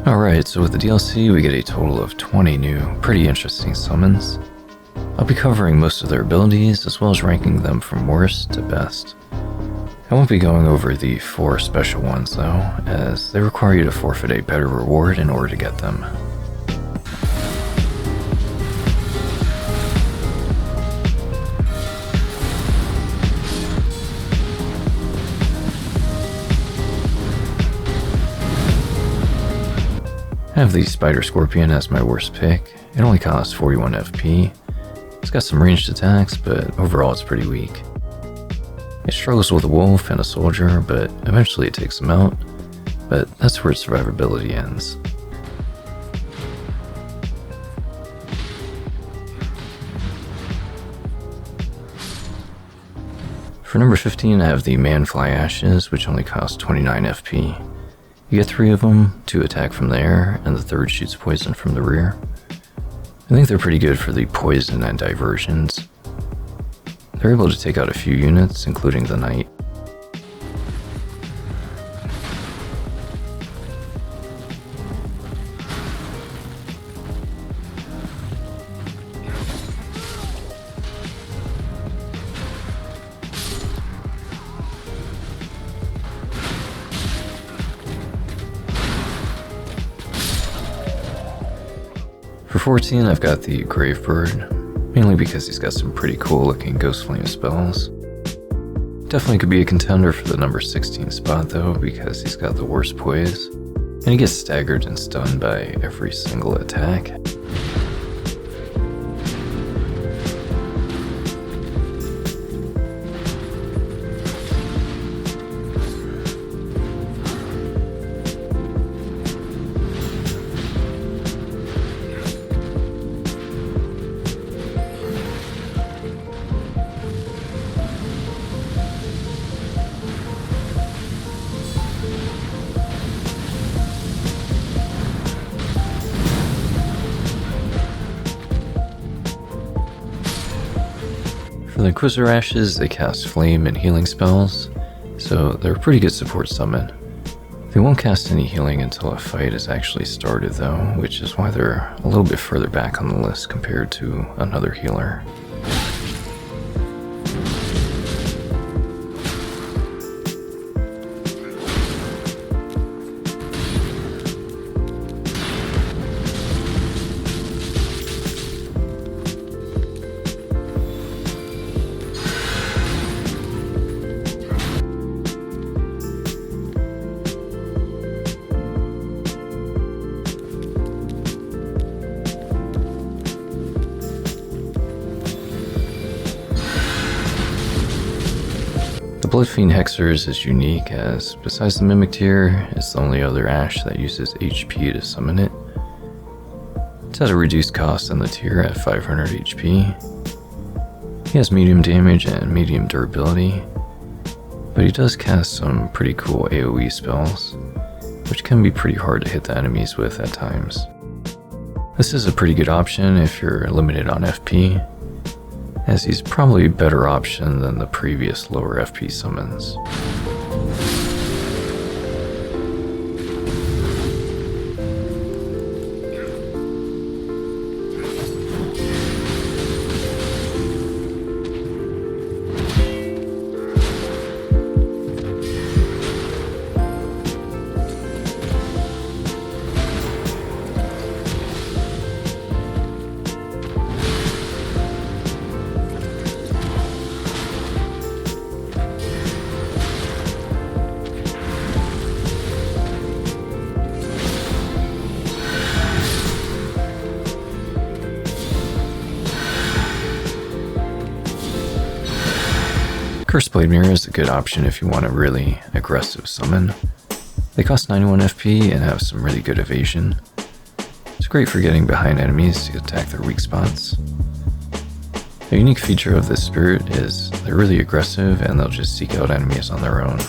Alright, so with the DLC we get a total of 20 new, pretty interesting summons. I'll be covering most of their abilities, as well as ranking them from worst to best. I won't be going over the 4 special ones though, as they require you to forfeit a better reward in order to get them. I have the Spider Scorpion as my worst pick. It only costs 41 FP. It's got some ranged attacks, but overall it's pretty weak. It struggles with a wolf and a soldier, but eventually it takes them out, but that's where its survivability ends. For number 15 I have the Manfly Ashes, which only costs 29 FP. You get 3 of them, 2 attack from the air, and the 3rd shoots poison from the rear. I think they're pretty good for the poison and diversions. They're able to take out a few units, including the knight. For 14, I've got the Gravebird, mainly because he's got some pretty cool looking Ghost Flame spells. Definitely could be a contender for the number 16 spot though, because he's got the worst poise, and he gets staggered and stunned by every single attack. For the Inquisitor Ashes, they cast flame and healing spells, so they're a pretty good support summon. They won't cast any healing until a fight is actually started though, which is why they're a little bit further back on the list compared to another healer. The Bloodfiend Hexers is unique as, besides the Mimic tier, it's the only other Ash that uses HP to summon it. It has a reduced cost on the tier at 500 HP. He has medium damage and medium durability, but he does cast some pretty cool AoE spells, which can be pretty hard to hit the enemies with at times. This is a pretty good option if you're limited on FP, as he's probably a better option than the previous lower FP summons. Curseblade Meera is a good option if you want a really aggressive summon. They cost 91 FP and have some really good evasion. It's great for getting behind enemies to attack their weak spots. A unique feature of this spirit is they're really aggressive and they'll just seek out enemies on their own.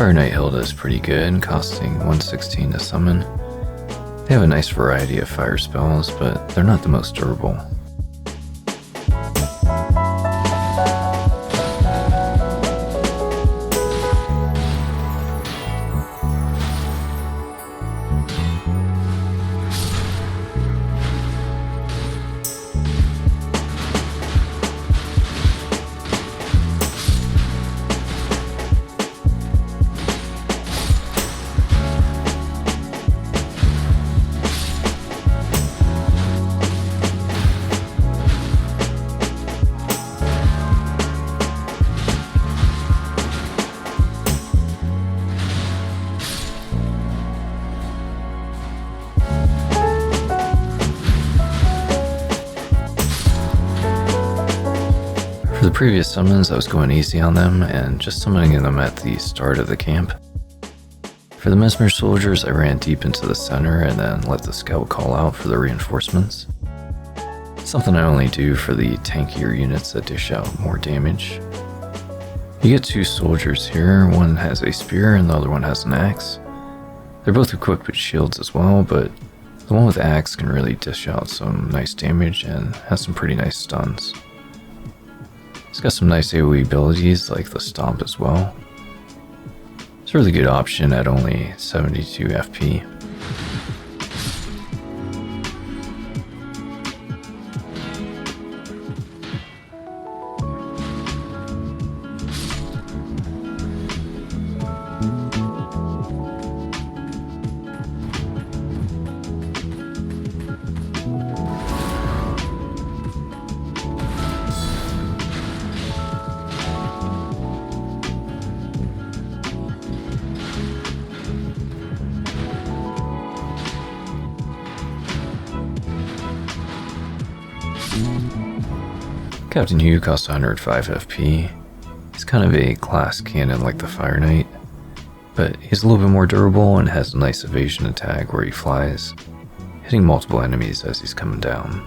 Fire Knight Hilda is pretty good, costing 116 to summon. They have a nice variety of fire spells, but they're not the most durable. For the previous summons, I was going easy on them and just summoning them at the start of the camp. For the Messmer Soldiers, I ran deep into the center and then let the scout call out for the reinforcements. Something I only do for the tankier units that dish out more damage. You get two soldiers here, one has a spear and the other one has an axe. They're both equipped with shields as well, but the one with axe can really dish out some nice damage and has some pretty nice stuns. It's got some nice AoE abilities like the stomp as well. It's a really good option at only 72 FP. Captain Hugh costs 105 FP. He's kind of a class cannon like the Fire Knight, but he's a little bit more durable and has a nice evasion attack where he flies, hitting multiple enemies as he's coming down.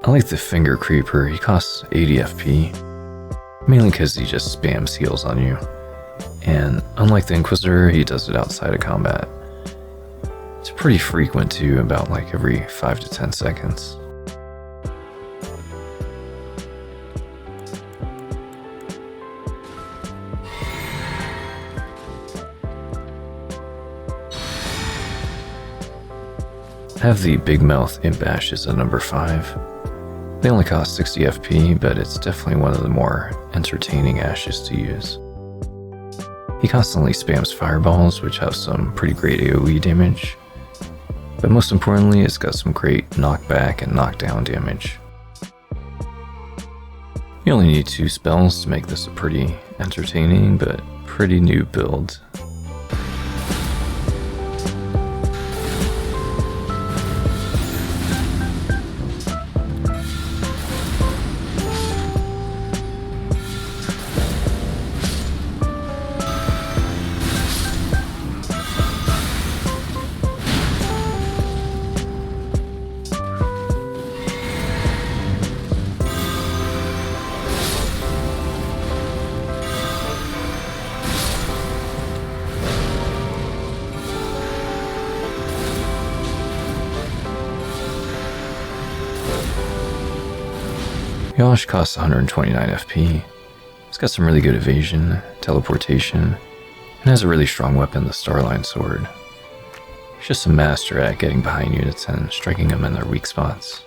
I like the Fingercreeper. He costs 80 FP, mainly because he just spams heals on you. And unlike the Inquisitor, he does it outside of combat. It's pretty frequent too, about like every 5 to 10 seconds. I have the Bigmouth Imp Ashes at number 5. They only cost 60 FP, but it's definitely one of the more entertaining ashes to use. He constantly spams fireballs, which have some pretty great AoE damage, but most importantly, it's got some great knockback and knockdown damage. You only need 2 spells to make this a pretty entertaining but pretty new build. Yosh costs 129 FP. He's got some really good evasion, teleportation, and has a really strong weapon, the Starline Sword. He's just a master at getting behind units and striking them in their weak spots.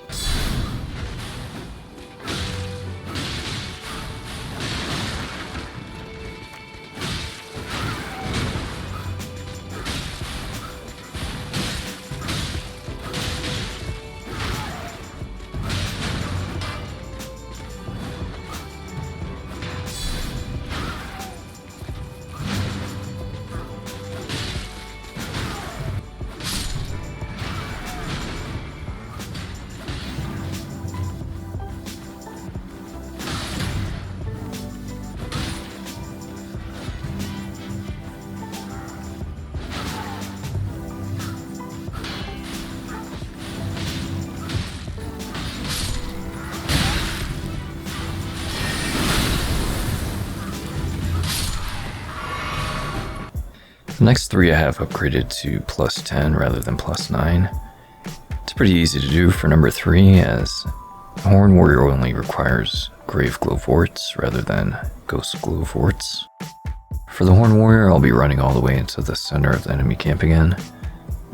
The next three I have upgraded to plus 10 rather than plus 9. It's pretty easy to do for number 3, as the Horn Warrior only requires Grave Gloveworts rather than Ghost Gloveworts. For the Horn Warrior, I'll be running all the way into the center of the enemy camp again,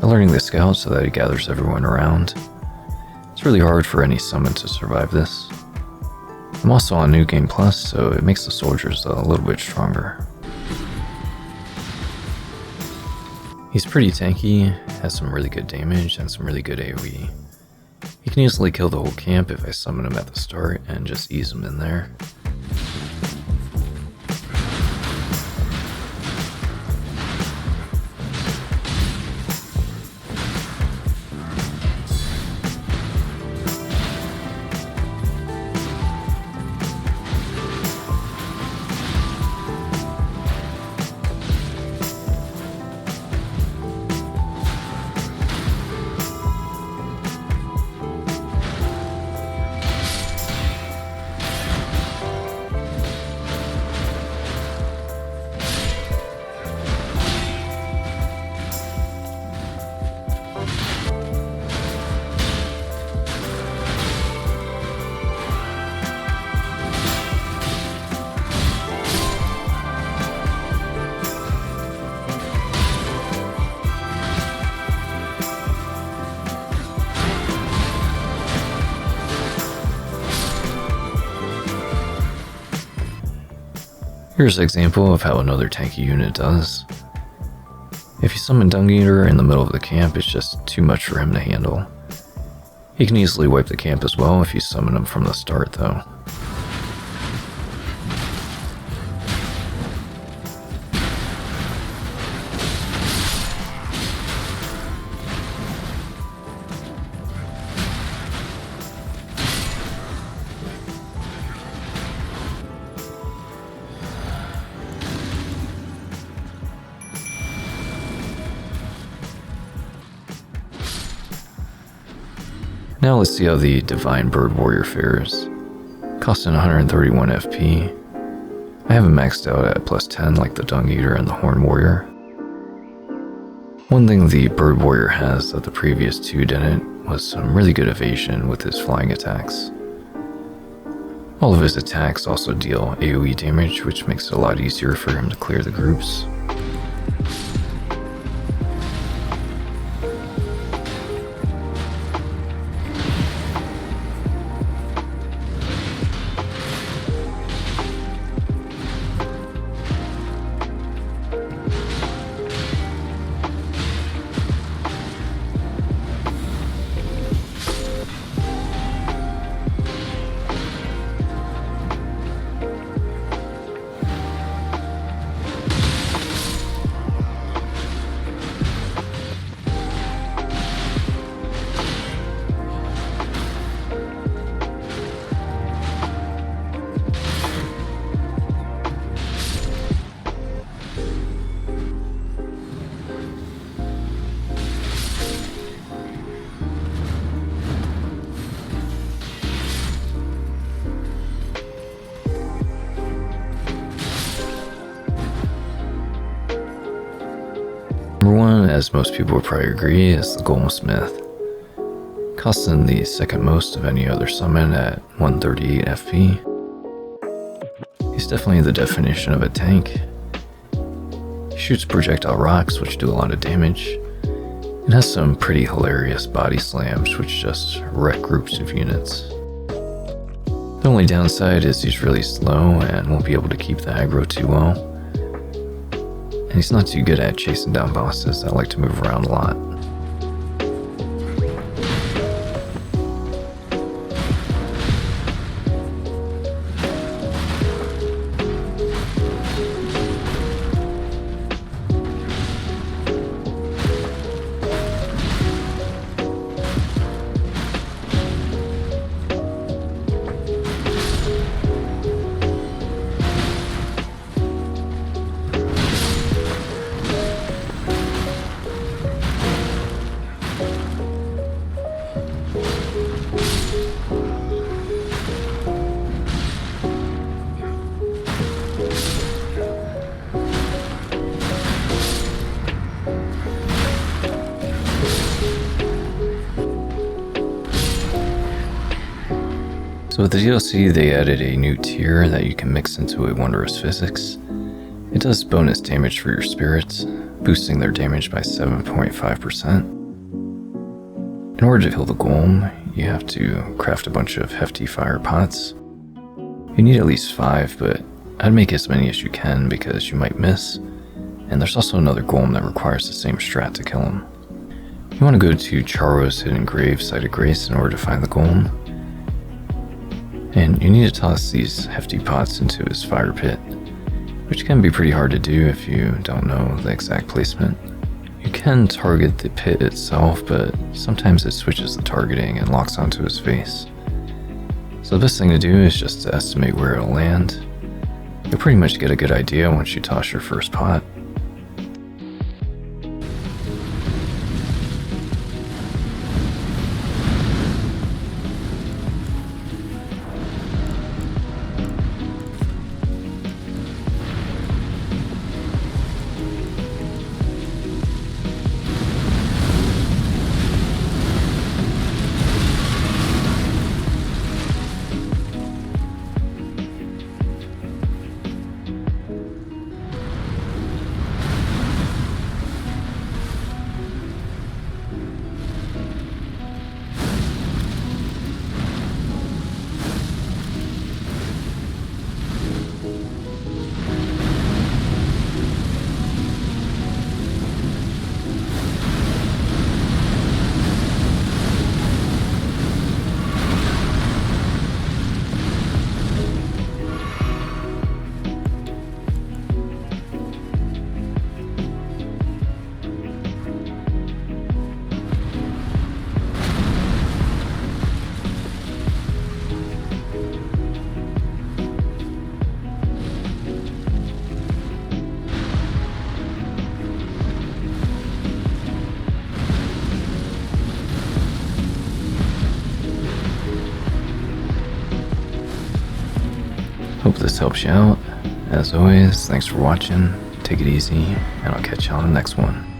alerting the scout so that he gathers everyone around. It's really hard for any summon to survive this. I'm also on New Game Plus, so it makes the soldiers a little bit stronger. He's pretty tanky, has some really good damage and some really good AoE. He can easily kill the whole camp if I summon him at the start and just ease him in there. Here's an example of how another tanky unit does. If you summon Dung Eater in the middle of the camp, it's just too much for him to handle. He can easily wipe the camp as well if you summon him from the start though. Now let's see how the Divine Bird Warrior fares. Costing 131 FP. I have him maxed out at plus 10 like the Dung Eater and the Horn Warrior. One thing the Bird Warrior has that the previous two didn't was some really good evasion with his flying attacks. All of his attacks also deal AoE damage, which makes it a lot easier for him to clear the groups. Number 1, as most people would probably agree, is the Golem Smith. costing the second most of any other summon at 138 FP. He's definitely the definition of a tank. He shoots projectile rocks, which do a lot of damage, and has some pretty hilarious body slams, which just wreck groups of units. The only downside is he's really slow and won't be able to keep the aggro too well, and he's not too good at chasing down bosses that like to move around a lot. So with the DLC, they added a new tier that you can mix into a Wondrous Physics. It does bonus damage for your spirits, boosting their damage by 7.5%. In order to heal the Golem, you have to craft a bunch of hefty fire pots. You need at least 5, but I'd make as many as you can because you might miss, and there's also another Golem that requires the same strat to kill him. You want to go to Charo's Hidden Grave Site of Grace in order to find the Golem. And you need to toss these hefty pots into his fire pit, which can be pretty hard to do if you don't know the exact placement. You can target the pit itself, but sometimes it switches the targeting and locks onto his face. So the best thing to do is just to estimate where it'll land. You'll pretty much get a good idea once you toss your first pot. Hope this helps you out. As always, thanks for watching, take it easy, and I'll catch you on the next one.